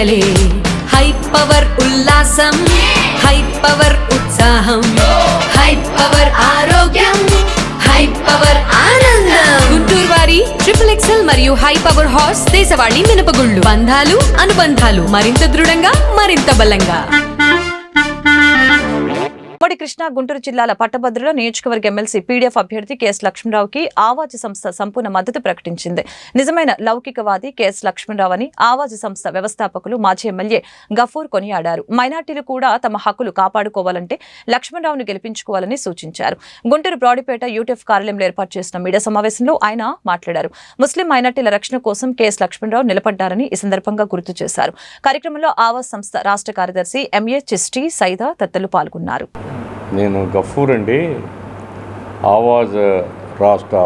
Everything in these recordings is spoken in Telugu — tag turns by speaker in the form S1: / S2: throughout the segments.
S1: పండగలే హై పవర్ ఉల్లాసం హై పవర్ ఉత్సాహం హై పవర్ ఆరోగ్యం హై పవర్ ఆనందం గుంటూరు వారి XXL మరియు హై పవర్ హార్స్ దేశవాళీ మినపగుళ్ళు బంధాలు అనుబంధాలు మరింత దృఢంగా మరింత బలంగా.
S2: ఉమ్మడి కృష్ణా గుంటూరు జిల్లాల పట్టభద్రుల నియోజకవర్గ ఎమ్మెల్సీ పీడీఎఫ్ అభ్యర్థి కెఎస్ లక్ష్మణరావుకి ఆవాజ్ సంస్థ సంపూర్ణ మద్దతు ప్రకటించింది. నిజమైన లౌకికవాది కెఎస్ లక్ష్మణరావు అని ఆవాజ్ సంస్థ వ్యవస్థాపకులు మాజీ ఎమ్మెల్యే గఫూర్ కొనియాడారు. మైనార్టీలు కూడా తమ హక్కులు కాపాడుకోవాలంటే లక్ష్మణరావును గెలిపించుకోవాలని సూచించారు. గుంటూరు బ్రాడీపేట యూటీఎఫ్ కార్యాలయంలో ఏర్పాటు చేసిన మీడియా సమావేశంలో ఆయన మాట్లాడారు. ముస్లిం మైనార్టీల రక్షణ కోసం కెఎస్ లక్ష్మణరావు నిలబడ్డారని ఈ సందర్భంగా గుర్తు చేశారు. కార్యక్రమంలో ఆవాజ్ సంస్థ రాష్ట్ర కార్యదర్శి ఎంఏ చిస్టి సైదా తదితరులు పాల్గొన్నారు.
S3: నేను గఫూర్ అండి, ఆవాజ్ రాష్ట్ర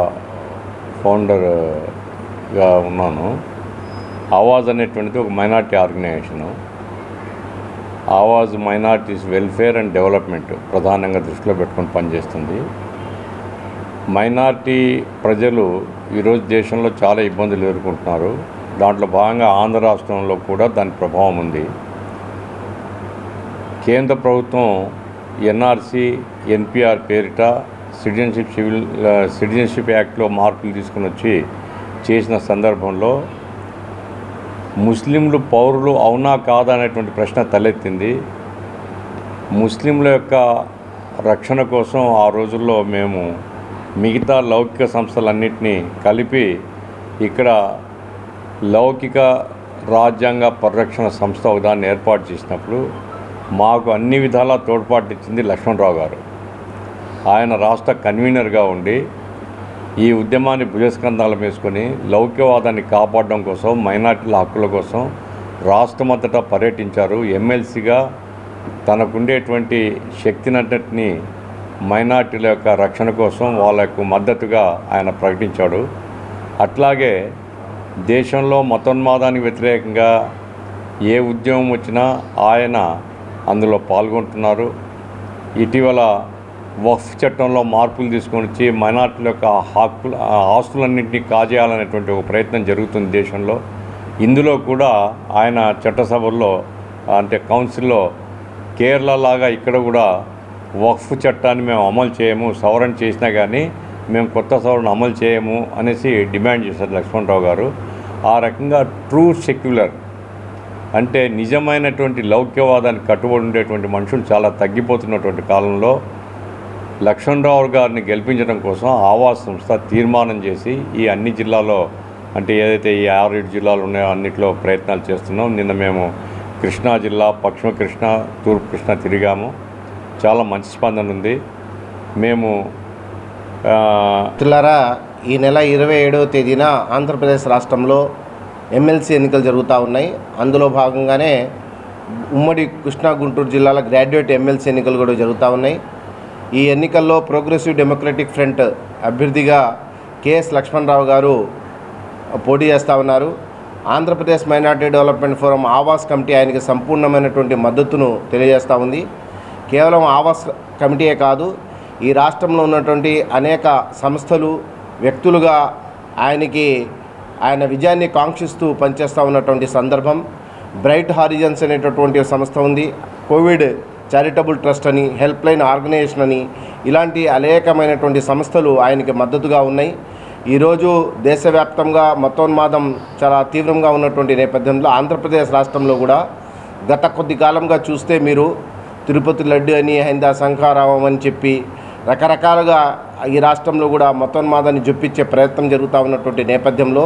S3: ఫౌండర్గా ఉన్నాను. ఆవాజ్ అనేటువంటిది ఒక minority organization. Awaaz minorities welfare and development ప్రధానంగా దృష్టిలో పెట్టుకొని పనిచేస్తుంది. మైనార్టీ ప్రజలు ఈరోజు దేశంలో చాలా ఇబ్బందులు ఎదుర్కొంటున్నారు. దాంట్లో భాగంగా ఆంధ్ర రాష్ట్రంలో కూడా దాని ప్రభావం ఉంది. కేంద్ర ప్రభుత్వం ఎన్ఆర్సీ ఎన్పిఆర్ పేరిట సిటిజన్షిప్ యాక్ట్లో మార్పులు తీసుకుని వచ్చి చేసిన సందర్భంలో ముస్లింలు పౌరులు అవునా కాదా అనేటువంటి ప్రశ్న తలెత్తింది. ముస్లింల యొక్క రక్షణ కోసం ఆ రోజుల్లో మేము మిగతా లౌకిక సంస్థలన్నింటినీ కలిపి ఇక్కడ లౌకిక రాజ్యాంగ పరిరక్షణ సంస్థ ఒకదాన్ని ఏర్పాటు చేసినప్పుడు మాకు అన్ని విధాలా తోడ్పాటు ఇచ్చింది లక్ష్మణరావు గారు. ఆయన రాష్ట్ర కన్వీనర్గా ఉండి ఈ ఉద్యమాన్ని భుజస్కంధాలు వేసుకొని లౌకికవాదాన్ని కాపాడడం కోసం, మైనార్టీల హక్కుల కోసం రాష్ట్రమంతటా పర్యటించారు. ఎమ్మెల్సీగా తనకుండేటువంటి శక్తినంతటినీ మైనార్టీల యొక్క రక్షణ కోసం వాళ్ళకు మద్దతుగా ఆయన ప్రకటించాడు. అట్లాగే దేశంలో మతోన్మాదానికి వ్యతిరేకంగా ఏ ఉద్యమం వచ్చినా ఆయన అందులో పాల్గొంటున్నారు. ఇటీవల వక్ఫ్ చట్టంలో మార్పులు తీసుకొని వచ్చి మైనార్టీల యొక్క ఆస్తులన్నింటినీ కాజేయాలనేటువంటి ఒక ప్రయత్నం జరుగుతుంది దేశంలో. ఇందులో కూడా ఆయన చట్టసభల్లో అంటే కౌన్సిల్లో కేరళ లాగా ఇక్కడ కూడా వక్ఫ్ చట్టాన్ని మేము అమలు చేయము, సవరణ చేసినా కానీ మేము కొత్త సవరణ అమలు చేయము అనేసి డిమాండ్ చేశారు లక్ష్మణరావు గారు. ఆ రకంగా ట్రూ సెక్యులర్ అంటే నిజమైనటువంటి లౌక్యవాదానికి కట్టుబడి ఉండేటువంటి మనుషులు చాలా తగ్గిపోతున్నటువంటి కాలంలో లక్ష్మణరావు గారిని గెలిపించడం కోసం ఆవాజ్ సంస్థ తీర్మానం చేసి ఈ అన్ని జిల్లాలో అంటే ఏదైతే ఈ 6-7 జిల్లాలు ఉన్నాయో అన్నింటిలో ప్రయత్నాలు చేస్తున్నాం. నిన్న మేము కృష్ణా జిల్లా, పశ్చిమ కృష్ణా, తూర్పు కృష్ణా తిరిగాము. చాలా మంచి స్పందన ఉంది. మేము
S4: ఈ నెల 27వ తేదీన ఆంధ్రప్రదేశ్ రాష్ట్రంలో ఎమ్మెల్సీ ఎన్నికలు జరుగుతూ ఉన్నాయి. అందులో భాగంగానే ఉమ్మడి కృష్ణా గుంటూరు జిల్లాల గ్రాడ్యుయేట్ ఎమ్మెల్సీ ఎన్నికలు కూడా జరుగుతూ ఉన్నాయి. ఈ ఎన్నికల్లో ప్రోగ్రెసివ్ డెమోక్రటిక్ ఫ్రంట్ అభ్యర్థిగా కెఎస్ లక్ష్మణరావు గారు పోటీ చేస్తూ ఉన్నారు. Andhra Pradesh minority development forum Awas committee ఆయనకి సంపూర్ణమైనటువంటి మద్దతును తెలియజేస్తూ ఉంది. కేవలం ఆవాస్ కమిటీయే కాదు, ఈ రాష్ట్రంలో ఉన్నటువంటి అనేక సంస్థలు, వ్యక్తులుగా ఆయన విజయాన్ని కాంక్షిస్తూ పనిచేస్తూ ఉన్నటువంటి సందర్భం. బ్రైట్ హారిజన్స్ అనేటటువంటి సంస్థ ఉంది, కోవిడ్ చారిటబుల్ ట్రస్ట్ అని, హెల్ప్ లైన్ ఆర్గనైజేషన్ అని, ఇలాంటి అనేకమైనటువంటి సంస్థలు ఆయనకి మద్దతుగా ఉన్నాయి. ఈరోజు దేశవ్యాప్తంగా మతోన్మాదం చాలా తీవ్రంగా ఉన్నటువంటి నేపథ్యంలో ఆంధ్రప్రదేశ్ రాష్ట్రంలో కూడా గత కొద్ది కాలంగా చూస్తే మీరు తిరుపతి లడ్డు అని, హైందా శంఖారావం అని చెప్పి రకరకాలుగా ఈ రాష్ట్రంలో కూడా మతోన్మాదాన్ని జొప్పించే ప్రయత్నం జరుగుతూ ఉన్నటువంటి నేపథ్యంలో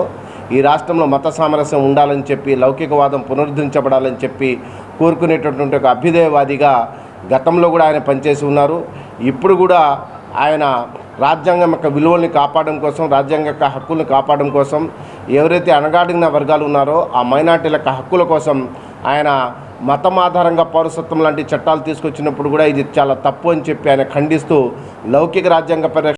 S4: ఈ రాష్ట్రంలో మత సామరస్యం ఉండాలని చెప్పి, లౌకికవాదం పునరుద్ధరించబడాలని చెప్పి కోరుకునేటటువంటి ఒక అభ్యుదయవాదిగా గతంలో కూడా ఆయన పనిచేసి ఉన్నారు. ఇప్పుడు కూడా ఆయన రాజ్యాంగం యొక్క విలువల్ని కాపాడడం కోసం, రాజ్యాంగ యొక్క హక్కులను కాపాడడం కోసం, ఎవరైతే అణగాడిన వర్గాలు ఉన్నారో ఆ మైనార్టీల యొక్క హక్కుల కోసం ఆయన మతం ఆధారంగా పౌరసత్వం లాంటి చట్టాలు తీసుకొచ్చినప్పుడు కూడా ఇది చాలా తప్పు అని చెప్పి ఆయన ఖండిస్తూ లౌకిక రాజ్యాంగ పరిరక్షణ